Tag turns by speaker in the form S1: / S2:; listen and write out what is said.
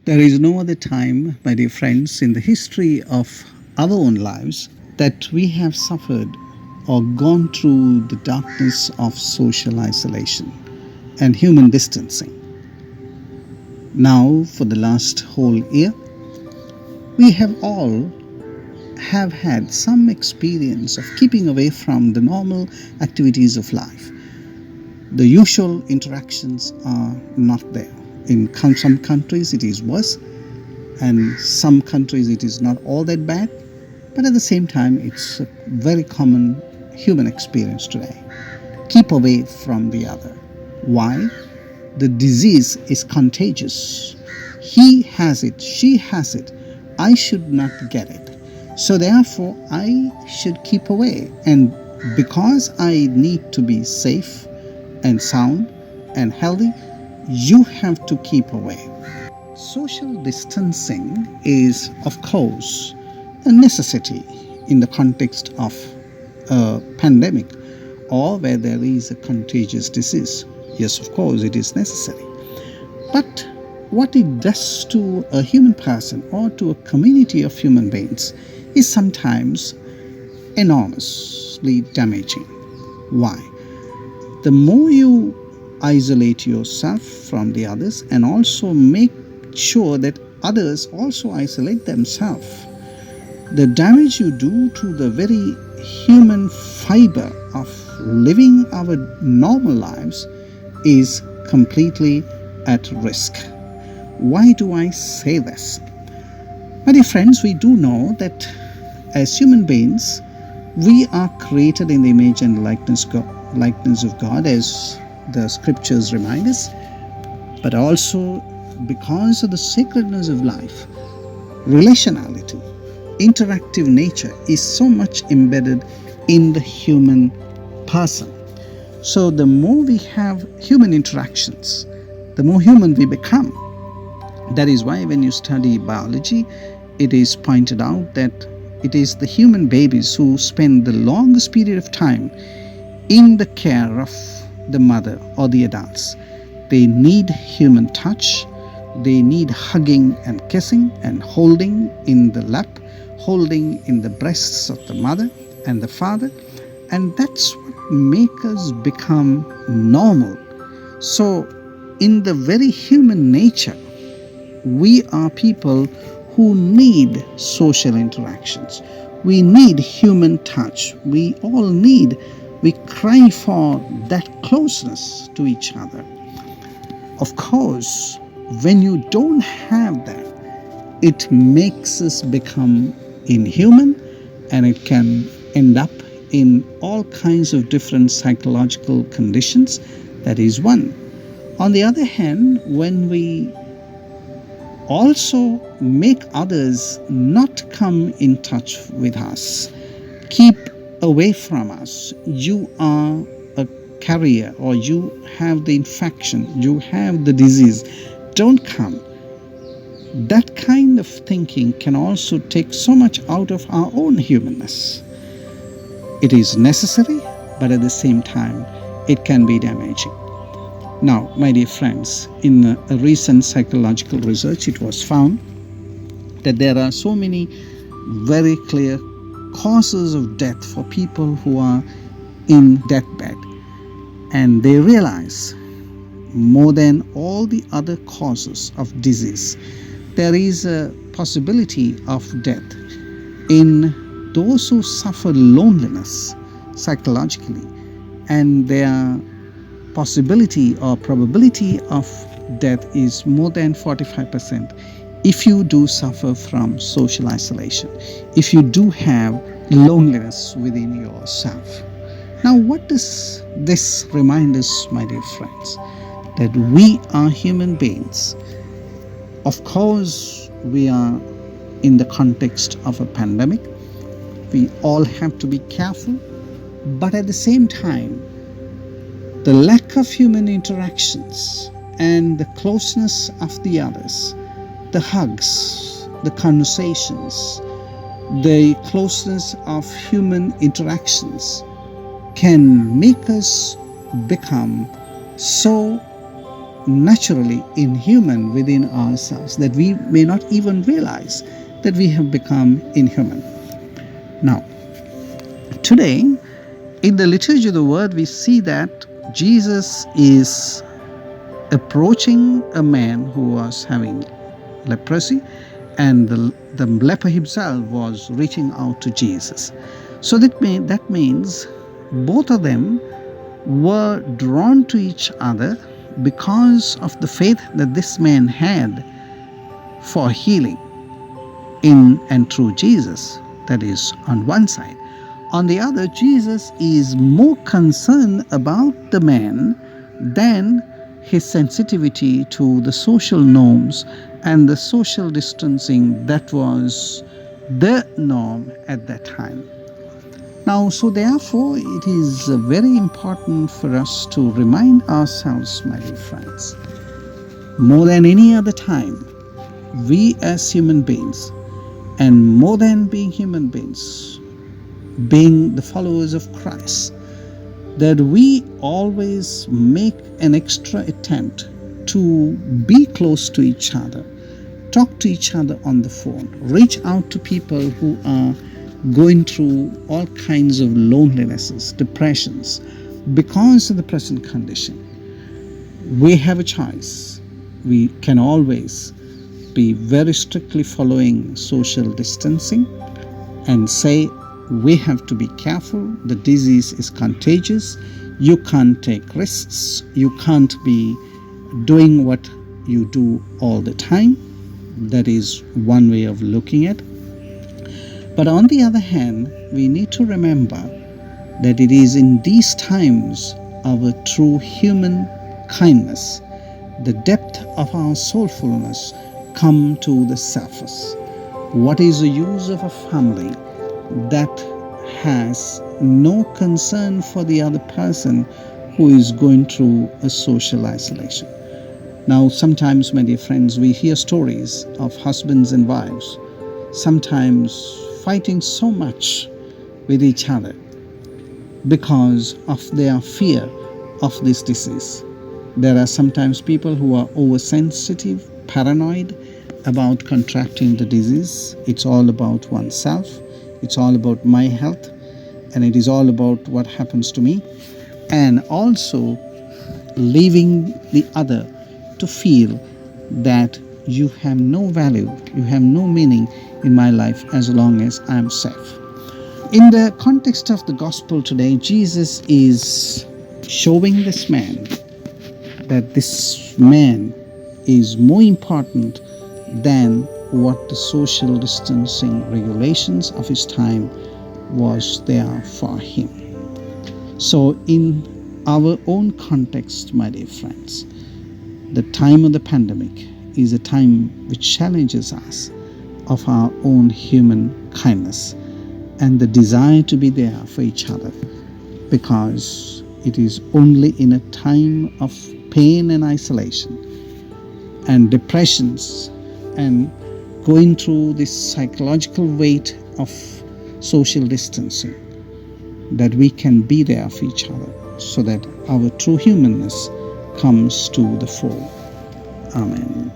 S1: There is no other time, my dear friends, in the history of our own lives that we have suffered or gone through the darkness of social isolation and human distancing. Now, for the last whole year, we have had some experience of keeping away from the normal activities of life. The usual interactions are not there. In some countries, it is worse, and some countries, it is not all that bad. But at the same time, it's a very common human experience today. Keep away from the other. Why? The disease is contagious. He has it, she has it. I should not get it. So therefore, I should keep away. And because I need to be safe and sound and healthy, you have to keep away. Social distancing is, of course, a necessity in the context of a pandemic or where there is a contagious disease. Yes, of course, it is necessary. But what it does to a human person or to a community of human beings is sometimes enormously damaging. Why? The more you isolate yourself from the others and also make sure that others also isolate themselves, the damage you do to the very human fiber of living our normal lives is completely at risk. Why do I say this? My dear friends, we do know that as human beings, we are created in the image and likeness of God, as the scriptures remind us, but also because of the sacredness of life, relationality, interactive nature is so much embedded in the human person. So the more we have human interactions, the more human we become. That is why when you study biology, it is pointed out that it is the human babies who spend the longest period of time in the care of the mother or the adults. They need human touch. They need hugging and kissing and holding in the lap, holding in the breasts of the mother and the father. And that's what makes us become normal. So in the very human nature, we are people who need social interactions. We need human touch. We cry for that closeness to each other. Of course, when you don't have that, it makes us become inhuman, and it can end up in all kinds of different psychological conditions. That is one. On the other hand, when we also make others not come in touch with us, keep away from us, you are a carrier or you have the infection, you have the disease, don't come. That kind of thinking can also take so much out of our own humanness. It is necessary, but at the same time, it can be damaging. Now, my dear friends, in a recent psychological research, it was found that there are so many very clear causes of death for people who are in deathbed. And they realize more than all the other causes of disease, there is a possibility of death in those who suffer loneliness psychologically, and their possibility or probability of death is more than 45% if you do suffer from social isolation, if you do have loneliness within yourself. Now, what does this remind us, my dear friends? That we are human beings. Of course, we are in the context of a pandemic. We all have to be careful, but at the same time, the lack of human interactions and the closeness of the others, the hugs, the conversations, the closeness of human interactions can make us become so naturally inhuman within ourselves, that we may not even realize that we have become inhuman. Now, today, in the liturgy of the word, we see that Jesus is approaching a man who was having leprosy, and the leper himself was reaching out to Jesus. So that means both of them were drawn to each other because of the faith that this man had for healing in and through Jesus. That is on one side. On the other, Jesus is more concerned about the man than his sensitivity to the social norms and the social distancing that was the norm at that time. Now, so therefore, it is very important for us to remind ourselves, my dear friends, more than any other time, we as human beings, and more than being human beings, being the followers of Christ, that we always make an extra attempt to be close to each other, talk to each other on the phone, reach out to people who are going through all kinds of lonelinesses, depressions, because of the present condition. We have a choice. We can always be very strictly following social distancing and say, we have to be careful. The disease is contagious. You can't take risks. You can't be doing what you do all the time. That is one way of looking at it. But on the other hand, we need to remember that it is in these times our true human kindness, the depth of our soulfulness, come to the surface. What is the use of a family that has no concern for the other person who is going through a social isolation? Now, sometimes, my dear friends, we hear stories of husbands and wives sometimes fighting so much with each other because of their fear of this disease. There are sometimes people who are oversensitive, paranoid about contracting the disease. It's all about oneself. It's all about my health, and it is all about what happens to me, and also leaving the other to feel that you have no value, you have no meaning in my life as long as I am safe. In the context of the gospel today, Jesus is showing this man that this man is more important than what the social distancing regulations of his time was there for him. So in our own context, my dear friends, the time of the pandemic is a time which challenges us of our own human kindness and the desire to be there for each other, because it is only in a time of pain and isolation and depressions and going through this psychological weight of social distancing that we can be there for each other, so that our true humanness comes to the fore. Amen.